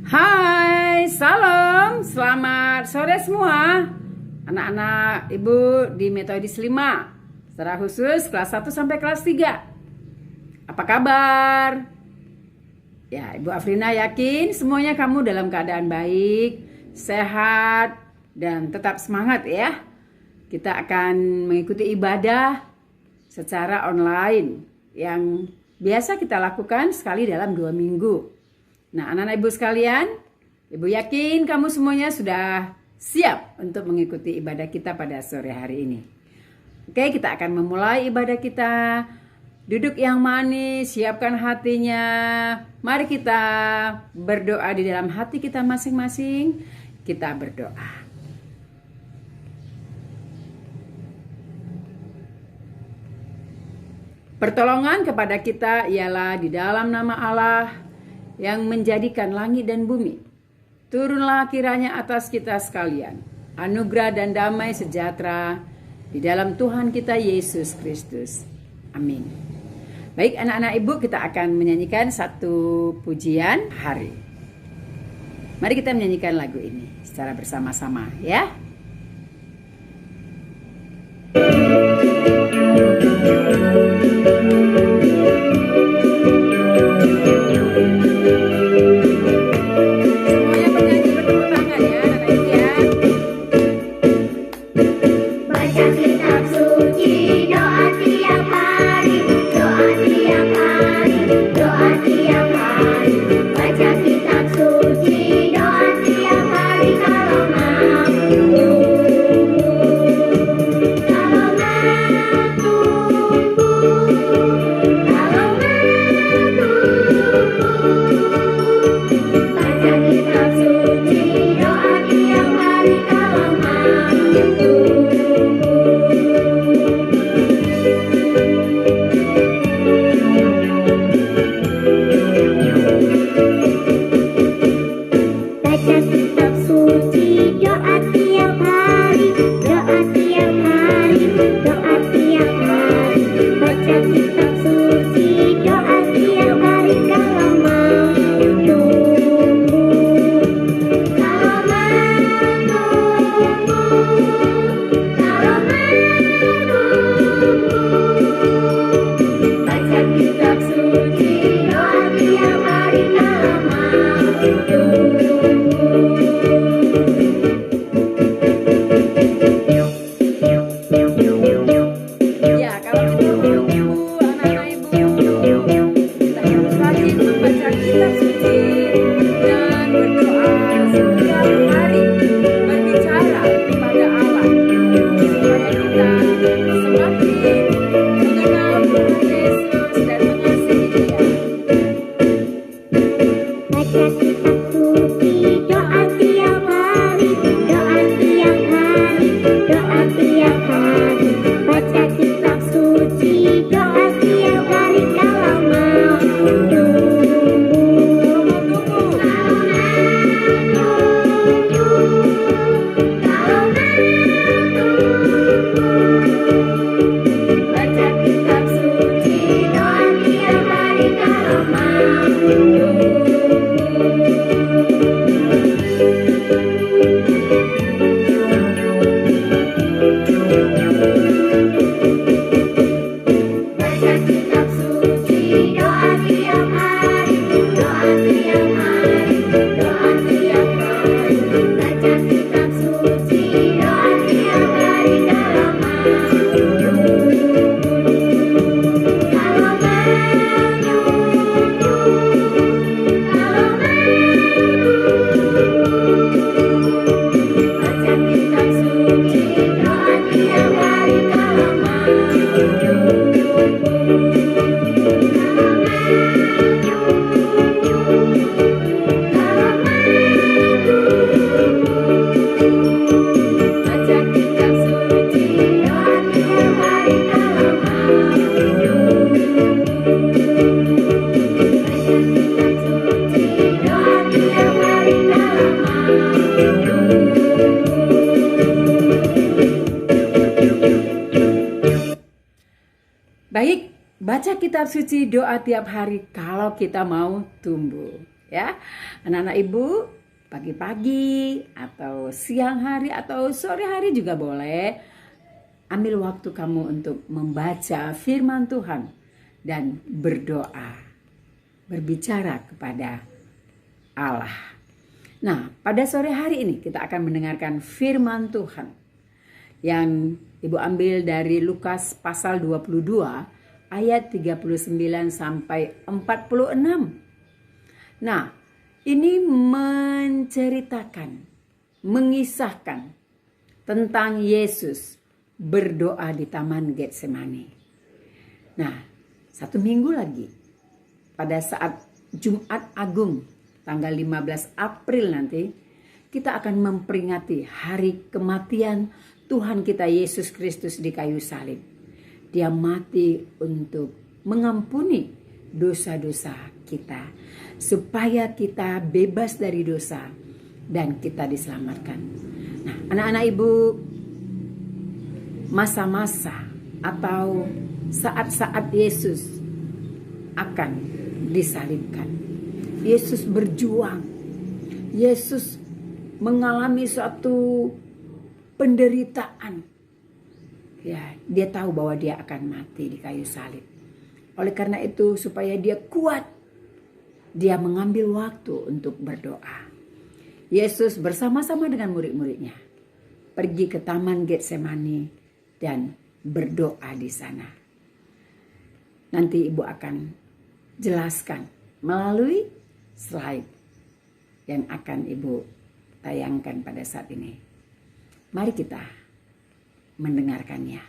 Hai, salam, selamat sore semua anak-anak ibu di Metodis 5, secara khusus kelas 1 sampai kelas 3. Apa kabar? Ya, Ibu Afrina yakin semuanya kamu dalam keadaan baik, sehat, dan tetap semangat ya. Kita akan mengikuti ibadah secara online yang biasa kita lakukan sekali dalam 2 minggu. Nah, anak-anak ibu sekalian, ibu yakin kamu semuanya sudah siap untuk mengikuti ibadah kita pada sore hari ini. Oke, kita akan memulai ibadah kita. Duduk yang manis, siapkan hatinya. Mari kita berdoa di dalam hati kita masing-masing. Kita berdoa. Pertolongan kepada kita ialah di dalam nama Allah yang menjadikan langit dan bumi. Turunlah kiranya atas kita sekalian anugerah dan damai sejahtera di dalam Tuhan kita Yesus Kristus. Amin. Baik anak-anak ibu, kita akan menyanyikan satu pujian hari. Mari kita menyanyikan lagu ini secara bersama-sama ya. Baik, baca kitab suci, doa tiap hari kalau kita mau tumbuh. Ya, anak-anak ibu, pagi-pagi atau siang hari atau sore hari juga boleh. Ambil waktu kamu untuk membaca firman Tuhan dan berdoa, berbicara kepada Allah. Nah, pada sore hari ini kita akan mendengarkan firman Tuhan yang Ibu ambil dari Lukas pasal 22 ayat 39 sampai 46. Nah, ini menceritakan, mengisahkan tentang Yesus berdoa di Taman Getsemani. Nah, 1 minggu lagi pada saat Jumat Agung tanggal 15 April nanti kita akan memperingati hari kematian Tuhan kita Yesus Kristus di kayu salib. Dia mati untuk mengampuni dosa-dosa kita, supaya kita bebas dari dosa dan kita diselamatkan. Nah, anak-anak ibu, masa-masa atau saat-saat Yesus akan disalibkan, Yesus berjuang, Yesus mengalami suatu penderitaan. Ya, dia tahu bahwa dia akan mati di kayu salib. Oleh karena itu, supaya dia kuat, dia mengambil waktu untuk berdoa. Yesus bersama-sama dengan murid-muridnya pergi ke Taman Getsemani dan berdoa di sana. Nanti ibu akan jelaskan melalui slide yang akan ibu tayangkan pada saat ini. Mari kita mendengarkannya.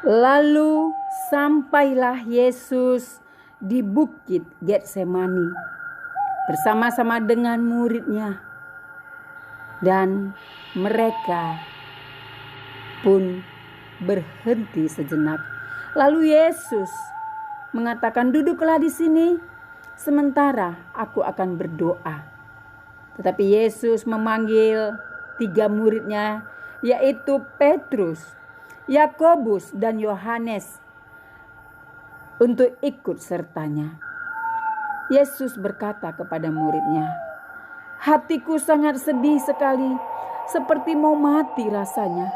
Lalu sampailah Yesus di bukit Getsemani bersama-sama dengan muridnya, dan mereka pun berhenti sejenak. Lalu Yesus mengatakan, "Duduklah di sini sementara aku akan berdoa." Tetapi Yesus memanggil 3 muridnya, yaitu Petrus, Yakobus, dan Yohanes, untuk ikut sertanya. Yesus berkata kepada muridnya, "Hatiku sangat sedih sekali, seperti mau mati rasanya.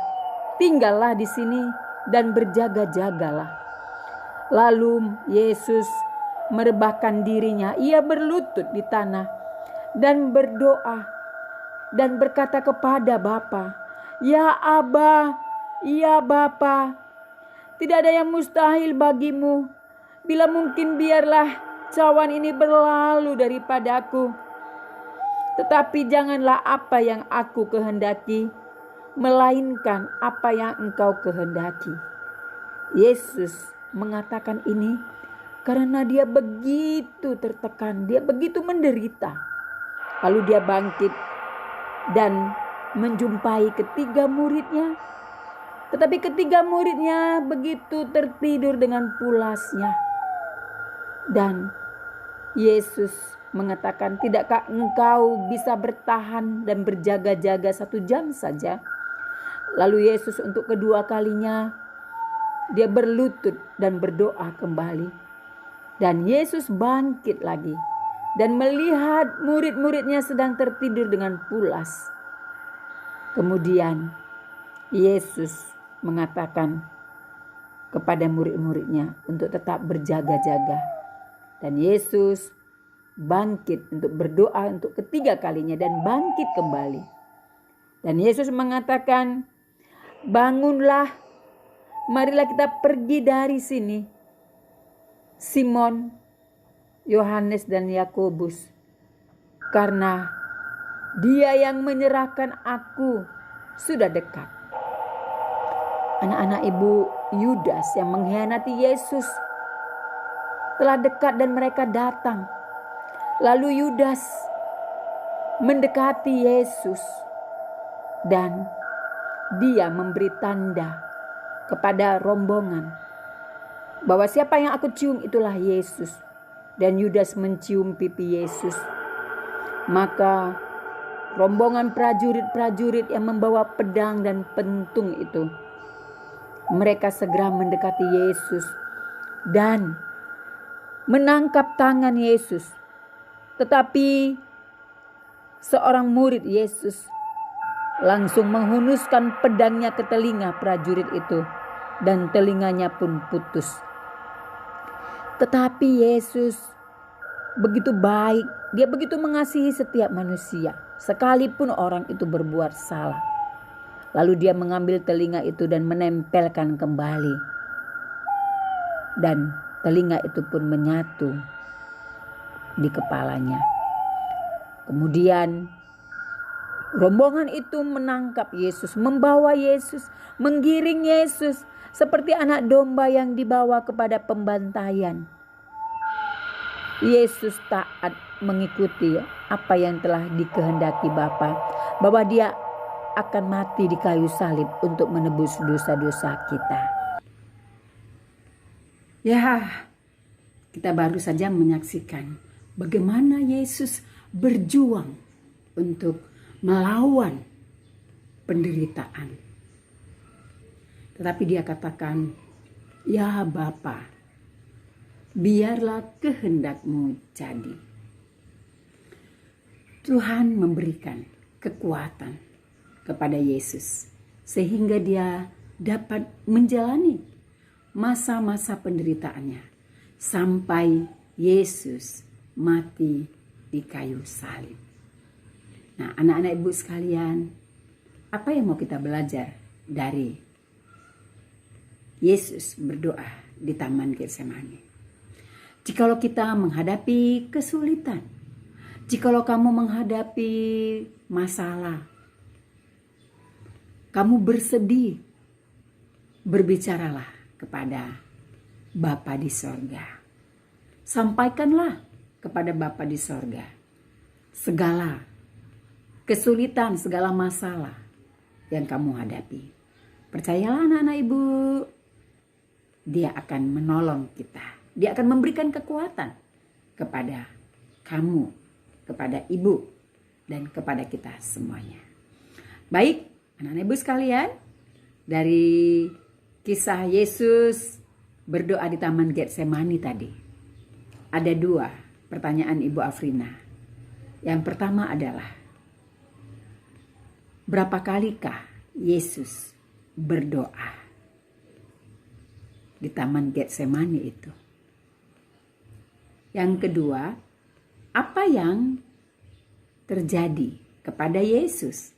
Tinggallah di sini dan berjaga-jagalah." Lalu Yesus merebahkan dirinya, ia berlutut di tanah dan berdoa dan berkata kepada Bapa, "Ya Aba, ya Bapa, tidak ada yang mustahil bagimu. Bila mungkin biarlah cawan ini berlalu daripadaku. Tetapi janganlah apa yang aku kehendaki, melainkan apa yang Engkau kehendaki." Yesus mengatakan ini karena dia begitu tertekan, dia begitu menderita. Lalu dia bangkit dan menjumpai ketiga muridnya. Tetapi ketiga muridnya begitu tertidur dengan pulasnya. Dan Yesus mengatakan, "Tidakkah engkau bisa bertahan dan berjaga-jaga 1 jam saja?" Lalu Yesus untuk kedua kalinya, dia berlutut dan berdoa kembali. Dan Yesus bangkit lagi dan melihat murid-muridnya sedang tertidur dengan pulas. Kemudian Yesus mengatakan kepada murid-muridnya untuk tetap berjaga-jaga. Dan Yesus bangkit untuk berdoa untuk ketiga kalinya dan bangkit kembali. Dan Yesus mengatakan, "Bangunlah, marilah kita pergi dari sini. Simon, Yohanes, dan Yakobus, karena Dia yang menyerahkan aku sudah dekat." Anak-anak ibu, Yudas yang mengkhianati Yesus telah dekat dan mereka datang. Lalu Yudas mendekati Yesus dan dia memberi tanda kepada rombongan bahwa siapa yang aku cium itulah Yesus. Dan Yudas mencium pipi Yesus. Maka rombongan prajurit-prajurit yang membawa pedang dan pentung itu, mereka segera mendekati Yesus dan menangkap tangan Yesus. Tetapi seorang murid Yesus langsung menghunuskan pedangnya ke telinga prajurit itu, dan telinganya pun putus. Tetapi Yesus begitu baik, dia begitu mengasihi setiap manusia, sekalipun orang itu berbuat salah. Lalu dia mengambil telinga itu dan menempelkan kembali. Dan telinga itu pun menyatu di kepalanya. Kemudian rombongan itu menangkap Yesus, membawa Yesus, menggiring Yesus seperti anak domba yang dibawa kepada pembantaian. Yesus taat mengikuti apa yang telah dikehendaki Bapa, bahwa dia akan mati di kayu salib untuk menebus dosa-dosa kita. Ya, kita baru saja menyaksikan bagaimana Yesus berjuang untuk melawan penderitaan. Tetapi dia katakan, "Ya Bapa, biarlah kehendak-Mu jadi." Tuhan memberikan kekuatan kepada Yesus sehingga dia dapat menjalani masa-masa penderitaannya sampai Yesus mati di kayu salib. Nah, anak-anak ibu sekalian, apa yang mau kita belajar dari Yesus berdoa di Taman Getsemani? Jikalau kita menghadapi kesulitan, jikalau kamu menghadapi masalah, kamu bersedih, berbicaralah kepada Bapa di sorga. Sampaikanlah kepada Bapa di sorga segala kesulitan, segala masalah yang kamu hadapi. Percayalah anak-anak ibu, Dia akan menolong kita. Dia akan memberikan kekuatan kepada kamu, kepada ibu, dan kepada kita semuanya. Baik, anak-anak ibu sekalian, dari kisah Yesus berdoa di Taman Getsemani tadi, ada 2 pertanyaan Ibu Afrina. Yang pertama adalah, berapa kalikah Yesus berdoa di Taman Getsemani itu? Yang kedua, apa yang terjadi kepada Yesus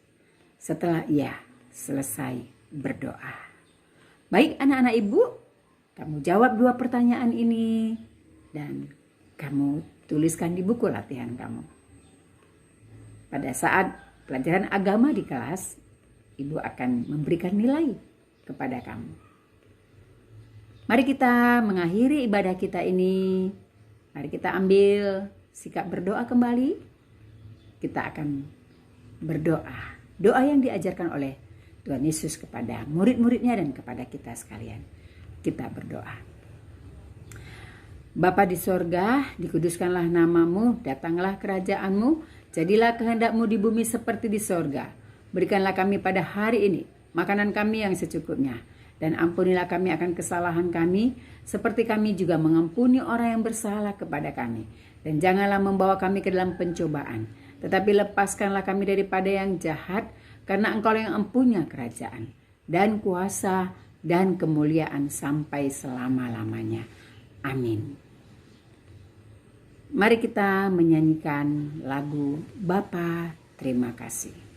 setelah ia selesai berdoa? Baik anak-anak ibu, kamu jawab 2 pertanyaan ini dan kamu tuliskan di buku latihan kamu. Pada saat pelajaran agama di kelas, ibu akan memberikan nilai kepada kamu. Mari kita mengakhiri ibadah kita ini. Mari kita ambil sikap berdoa kembali. Kita akan berdoa. Doa yang diajarkan oleh Tuhan Yesus kepada murid-muridnya dan kepada kita sekalian. Kita berdoa. Bapa di sorga, dikuduskanlah namamu, datanglah kerajaanmu, jadilah kehendak-Mu di bumi seperti di sorga. Berikanlah kami pada hari ini makanan kami yang secukupnya. Dan ampunilah kami akan kesalahan kami, seperti kami juga mengampuni orang yang bersalah kepada kami. Dan janganlah membawa kami ke dalam pencobaan, tetapi lepaskanlah kami daripada yang jahat, karena Engkau yang empunya kerajaan, dan kuasa, dan kemuliaan sampai selama-lamanya. Amin. Mari kita menyanyikan lagu Bapa Terima Kasih.